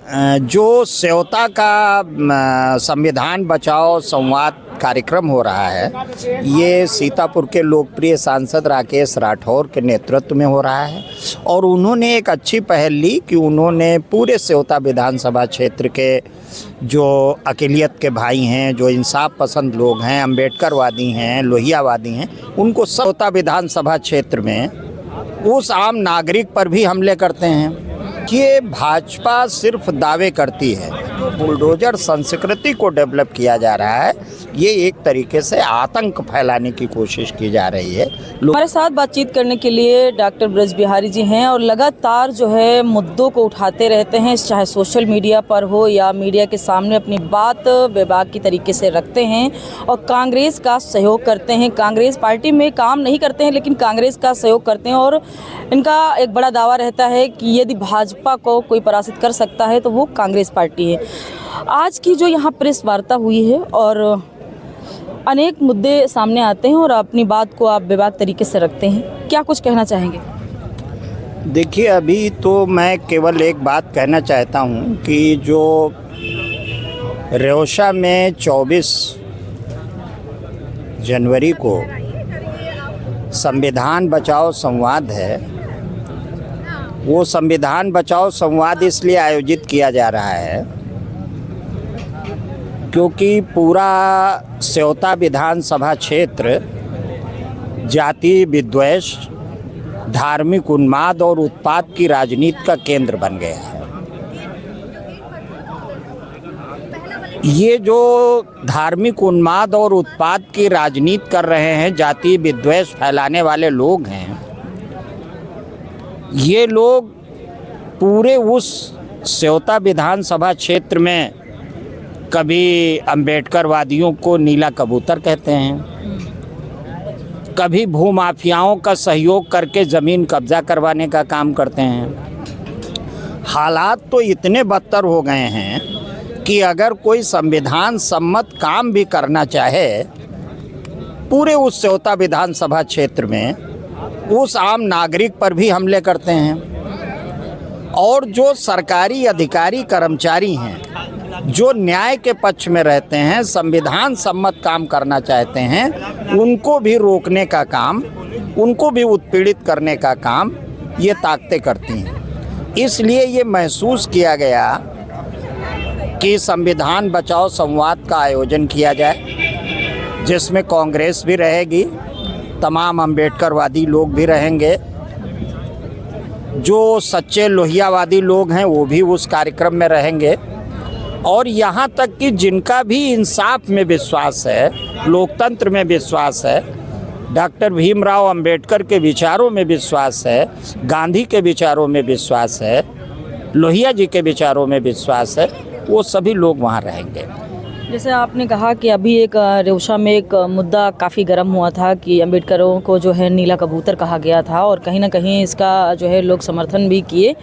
जो सेवता का संविधान बचाओ संवाद कार्यक्रम हो रहा है, ये सीतापुर के लोकप्रिय सांसद राकेश राठौर के नेतृत्व में हो रहा है। और उन्होंने एक अच्छी पहल ली कि उन्होंने पूरे सेवता विधानसभा क्षेत्र के जो अक़लियत के भाई हैं, जो इंसाफ पसंद लोग हैं, अम्बेडकरवादी हैं, लोहियावादी हैं, उनको सेवता विधानसभा क्षेत्र में उस आम नागरिक पर भी हमले करते हैं। ये भाजपा सिर्फ दावे करती है, बुलडोजर संस्कृति को डेवलप किया जा रहा है। ये एक तरीके से आतंक फैलाने की कोशिश की जा रही है। हमारे साथ बातचीत करने के लिए डॉक्टर ब्रज बिहारी जी हैं और लगातार जो है मुद्दों को उठाते रहते हैं, चाहे सोशल मीडिया पर हो या मीडिया के सामने अपनी बात बेबाक की तरीके से रखते हैं और कांग्रेस का सहयोग करते हैं। कांग्रेस पार्टी में काम नहीं करते हैं लेकिन कांग्रेस का सहयोग करते हैं और इनका एक बड़ा दावा रहता है कि यदि भाजपा को कोई पराजित कर सकता है तो वो कांग्रेस पार्टी है। आज की जो यहाँ प्रेस वार्ता हुई है और अनेक मुद्दे सामने आते हैं और अपनी बात को आप बेबाक तरीके से रखते हैं, क्या कुछ कहना चाहेंगे? देखिए, अभी तो मैं केवल एक बात कहना चाहता हूँ कि जो रेवशा में 24 जनवरी को संविधान बचाओ संवाद है, वो संविधान बचाओ संवाद इसलिए आयोजित किया जा रहा है क्योंकि पूरा सेवता विधानसभा क्षेत्र जाति विद्वेष, धार्मिक उन्माद और उत्पात की राजनीति का केंद्र बन गया है। ये जो धार्मिक उन्माद और उत्पात की राजनीति कर रहे हैं, जाति विद्वेष फैलाने वाले लोग हैं, ये लोग पूरे उस सेवता विधानसभा क्षेत्र में कभी अम्बेडकरवादियों को नीला कबूतर कहते हैं, कभी भूमाफियाओं का सहयोग करके ज़मीन कब्जा करवाने का काम करते हैं। हालात तो इतने बदतर हो गए हैं कि अगर कोई संविधान सम्मत काम भी करना चाहे पूरे उस सेवता विधानसभा क्षेत्र में, उस आम नागरिक पर भी हमले करते हैं। और जो सरकारी अधिकारी कर्मचारी हैं, जो न्याय के पक्ष में रहते हैं, संविधान सम्मत काम करना चाहते हैं, उनको भी रोकने का काम, उनको भी उत्पीड़ित करने का काम ये ताकतें करती हैं। इसलिए ये महसूस किया गया कि संविधान बचाओ संवाद का आयोजन किया जाए, जिसमें कांग्रेस भी रहेगी, तमाम अम्बेडकरवादी लोग भी रहेंगे, जो सच्चे लोहियावादी लोग हैं वो भी उस कार्यक्रम में रहेंगे, और यहाँ तक कि जिनका भी इंसाफ में विश्वास है, लोकतंत्र में विश्वास है, डॉक्टर भीमराव अंबेडकर के विचारों में विश्वास है, गांधी के विचारों में विश्वास है, लोहिया जी के विचारों में विश्वास है, वो सभी लोग वहाँ रहेंगे। जैसे आपने कहा कि अभी एक रेवशा में एक मुद्दा काफ़ी गर्म हुआ था कि अम्बेडकरों को जो है नीला कबूतर कहा गया था और कहीं ना कहीं इसका जो है लोग समर्थन भी किए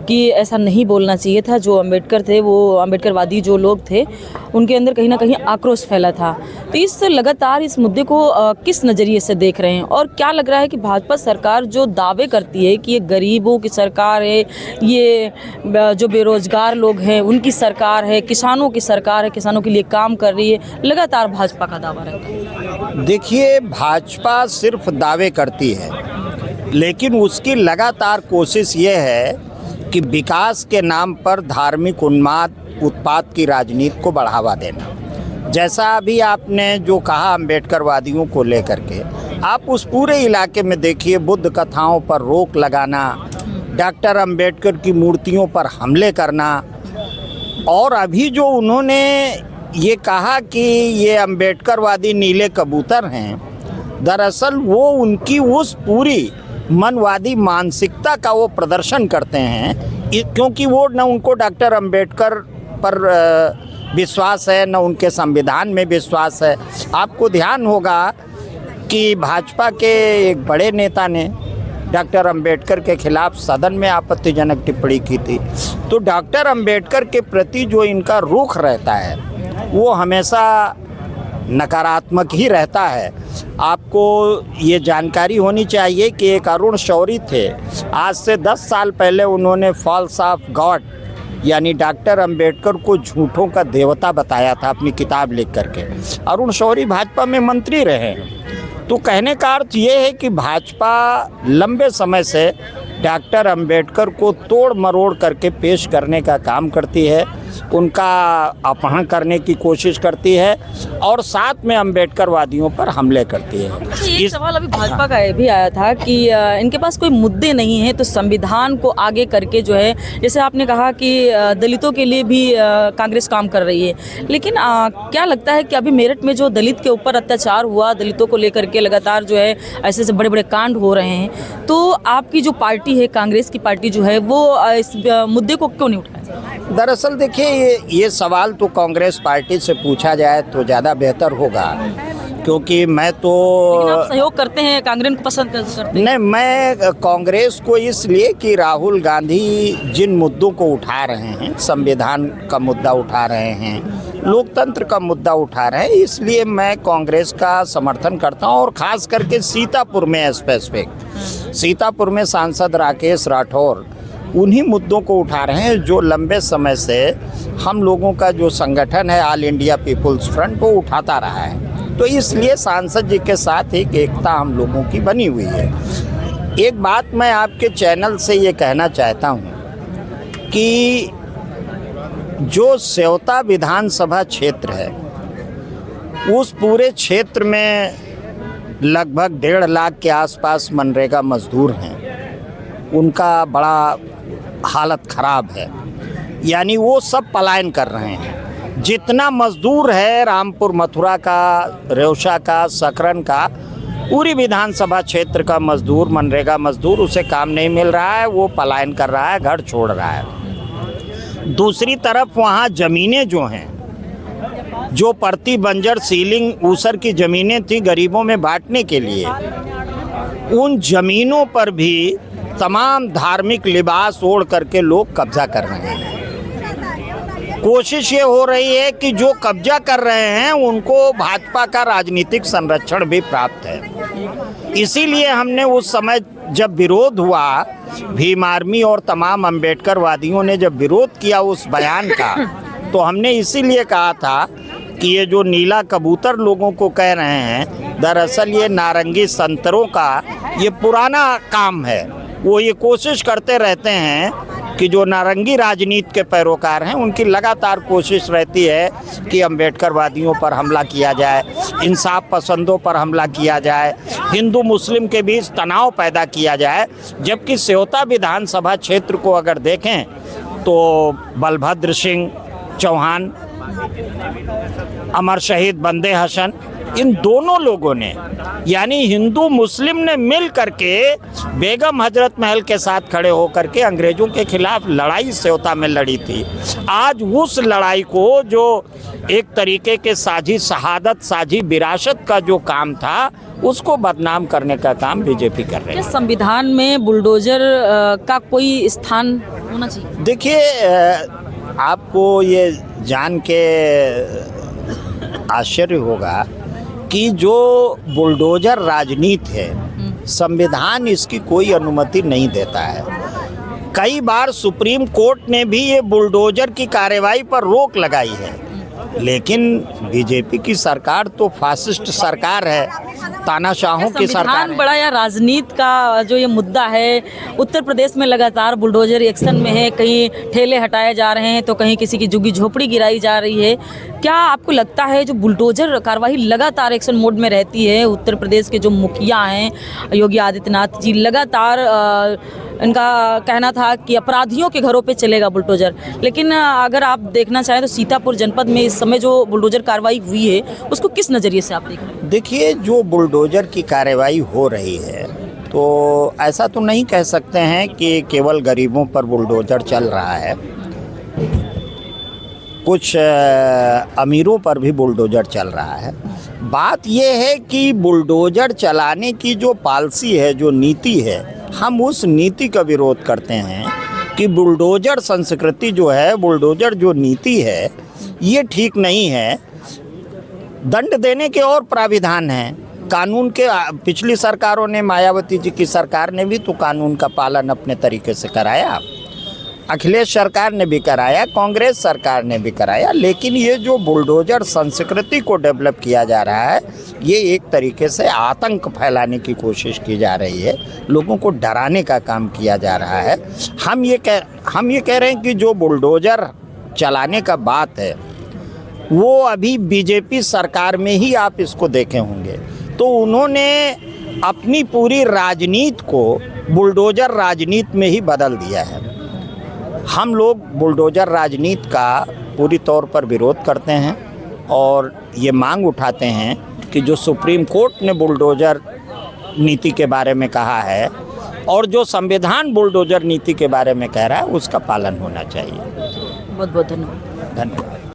कि ऐसा नहीं बोलना चाहिए था। जो अम्बेडकर थे, वो अम्बेडकरवादी जो लोग थे, उनके अंदर कहीं ना कहीं आक्रोश फैला था। तो इस लगातार इस मुद्दे को किस नज़रिए से देख रहे हैं और क्या लग रहा है कि भाजपा सरकार जो दावे करती है कि ये गरीबों की सरकार है, ये जो बेरोजगार लोग हैं उनकी सरकार है, किसानों की सरकार है, किसानों के लिए काम कर रही है, लगातार भाजपा का दावा रहता है? देखिए, भाजपा सिर्फ दावे करती है, लेकिन उसकी लगातार कोशिश ये है कि विकास के नाम पर धार्मिक उन्माद, उत्पात की राजनीति को बढ़ावा देना। जैसा अभी आपने जो कहा अम्बेडकरवादियों को लेकर के, आप उस पूरे इलाके में देखिए, बुद्ध कथाओं पर रोक लगाना, डॉक्टर अम्बेडकर की मूर्तियों पर हमले करना, और अभी जो उन्होंने ये कहा कि ये अम्बेडकरवादी नीले कबूतर हैं, दरअसल वो उनकी उस पूरी मनवादी मानसिकता का वो प्रदर्शन करते हैं, क्योंकि वो न उनको डॉक्टर अम्बेडकर पर विश्वास है, न उनके संविधान में विश्वास है। आपको ध्यान होगा कि भाजपा के एक बड़े नेता ने डॉक्टर अम्बेडकर के खिलाफ सदन में आपत्तिजनक टिप्पणी की थी। तो डॉक्टर अम्बेडकर के प्रति जो इनका रुख रहता है वो हमेशा नकारात्मक ही रहता है। आपको ये जानकारी होनी चाहिए कि एक अरुण शौरी थे, आज से 10 साल पहले उन्होंने फॉल्स ऑफ गॉड यानी डॉक्टर अंबेडकर को झूठों का देवता बताया था अपनी किताब लिख करके। अरुण शौरी भाजपा में मंत्री रहे हैं। तो कहने का अर्थ ये है कि भाजपा लंबे समय से डॉक्टर अंबेडकर को तोड़ मरोड़ करके पेश करने का काम करती है, उनका अपहरण करने की कोशिश करती है और साथ में अंबेडकरवादियों पर हमले करती है। एक सवाल अभी भाजपा का ये भी आया था कि इनके पास कोई मुद्दे नहीं हैं तो संविधान को आगे करके जो है, जैसे आपने कहा कि दलितों के लिए भी कांग्रेस काम कर रही है, लेकिन क्या लगता है कि अभी मेरठ में जो दलित के ऊपर अत्याचार हुआ, दलितों को लेकर के लगातार जो है ऐसे बड़े बड़े कांड हो रहे हैं, तो आपकी जो पार्टी है, कांग्रेस की पार्टी जो है, वो इस मुद्दे को क्यों नहीं उठाया? दरअसल देखिए, ये सवाल तो कांग्रेस पार्टी से पूछा जाए तो ज़्यादा बेहतर होगा, क्योंकि मैं तो आप सहयोग करते हैं, कांग्रेस को पसंद करते हैं? नहीं, मैं कांग्रेस को इसलिए कि राहुल गांधी जिन मुद्दों को उठा रहे हैं, संविधान का मुद्दा उठा रहे हैं, लोकतंत्र का मुद्दा उठा रहे हैं, इसलिए मैं कांग्रेस का समर्थन करता हूं। और ख़ास करके सीतापुर में स्पेसिफिक, सीतापुर में सांसद राकेश राठौर उन्हीं मुद्दों को उठा रहे हैं जो लंबे समय से हम लोगों का जो संगठन है ऑल इंडिया पीपुल्स फ्रंट वो उठाता रहा है। तो इसलिए सांसद जी के साथ एक एकता हम लोगों की बनी हुई है। एक बात मैं आपके चैनल से ये कहना चाहता हूँ कि जो सेवता विधानसभा क्षेत्र है, उस पूरे क्षेत्र में लगभग 1.5 लाख के आसपास मनरेगा मजदूर हैं। उनका बड़ा हालत ख़राब है, यानी वो सब पलायन कर रहे हैं। जितना मजदूर है रामपुर मथुरा का, रेवशा का, सकरन का, पूरी विधानसभा क्षेत्र का मजदूर, मनरेगा मजदूर, उसे काम नहीं मिल रहा है, वो पलायन कर रहा है, घर छोड़ रहा है। दूसरी तरफ वहाँ ज़मीनें जो हैं, जो प्रति बंजर सीलिंग ऊसर की ज़मीनें थी गरीबों में बांटने के लिए, उन ज़मीनों पर भी तमाम धार्मिक लिबास ओढ़ करके लोग कब्जा कर रहे हैं। कोशिश ये हो रही है कि जो कब्जा कर रहे हैं उनको भाजपा का राजनीतिक संरक्षण भी प्राप्त है। इसीलिए हमने उस समय जब विरोध हुआ, भीम आर्मी और तमाम अंबेडकरवादियों ने जब विरोध किया उस बयान का, तो हमने इसीलिए कहा था कि ये जो नीला कबूतर लोगों को कह रहे हैं, दरअसल ये नारंगी संतरों का ये पुराना काम है। वो ये कोशिश करते रहते हैं कि जो नारंगी राजनीति के पैरोकार हैं, उनकी लगातार कोशिश रहती है कि अंबेडकरवादियों पर हमला किया जाए, इंसाफ पसंदों पर हमला किया जाए, हिंदू मुस्लिम के बीच तनाव पैदा किया जाए। जबकि सेवता विधानसभा क्षेत्र को अगर देखें तो बलभद्र सिंह चौहान, अमर शहीद बंदे हसन, इन दोनों लोगों ने, यानी हिंदू मुस्लिम ने मिल करके बेगम हजरत महल के साथ खड़े होकर के अंग्रेजों के खिलाफ लड़ाई सेवता में लड़ी थी। आज उस लड़ाई को, जो एक तरीके के साझी शहादत, साझी विरासत का जो काम था, उसको बदनाम करने का काम बीजेपी कर रही है। संविधान में बुलडोजर का कोई स्थान होना चाहिए? देखिए, आपको ये जान के आश्चर्य होगा कि जो बुलडोजर राजनीति है, संविधान इसकी कोई अनुमति नहीं देता है। कई बार सुप्रीम कोर्ट ने भी ये बुलडोजर की कार्रवाई पर रोक लगाई है, लेकिन बीजेपी की सरकार तो फासिस्ट सरकार है, तानाशाहों की सरकार है। बड़ा या राजनीति का जो ये मुद्दा है, उत्तर प्रदेश में लगातार बुलडोजर एक्शन में है, कहीं ठेले हटाए जा रहे हैं तो कहीं किसी की झुग्गी झोपड़ी गिराई जा रही है। क्या आपको लगता है जो बुलडोजर कार्रवाई लगातार एक्शन मोड में रहती है, उत्तर प्रदेश के जो मुखिया हैं योगी आदित्यनाथ जी, लगातार इनका कहना था कि अपराधियों के घरों पे चलेगा बुलडोजर, लेकिन अगर आप देखना चाहें तो सीतापुर जनपद में इस समय जो बुलडोजर कार्रवाई हुई है, उसको किस नज़रिए से आप देख रहे हैं? देखिए, जो बुलडोजर की कार्रवाई हो रही है, तो ऐसा तो नहीं कह सकते हैं कि केवल गरीबों पर बुलडोजर चल रहा है, कुछ अमीरों पर भी बुलडोजर चल रहा है। बात यह है कि बुलडोजर चलाने की जो पॉलिसी है, जो नीति है, हम उस नीति का विरोध करते हैं कि बुलडोजर संस्कृति जो है, बुलडोजर जो नीति है, ये ठीक नहीं है। दंड देने के और प्राविधान हैं कानून के। पिछली सरकारों ने, मायावती जी की सरकार ने भी तो कानून का पालन अपने तरीके से कराया। अखिलेश सरकार ने भी कराया, कांग्रेस सरकार ने भी कराया, लेकिन ये जो बुलडोजर संस्कृति को डेवलप किया जा रहा है, ये एक तरीके से आतंक फैलाने की कोशिश की जा रही है, लोगों को डराने का काम किया जा रहा है। हम ये कह रहे हैं कि जो बुलडोजर चलाने का बात है वो अभी बीजेपी सरकार में ही आप इसको देखे होंगे, तो उन्होंने अपनी पूरी राजनीति को बुलडोजर राजनीति में ही बदल दिया है। हम लोग बुलडोजर राजनीति का पूरी तौर पर विरोध करते हैं और ये मांग उठाते हैं कि जो सुप्रीम कोर्ट ने बुलडोजर नीति के बारे में कहा है और जो संविधान बुलडोजर नीति के बारे में कह रहा है उसका पालन होना चाहिए। बहुत बहुत धन्यवाद। धन्यवाद।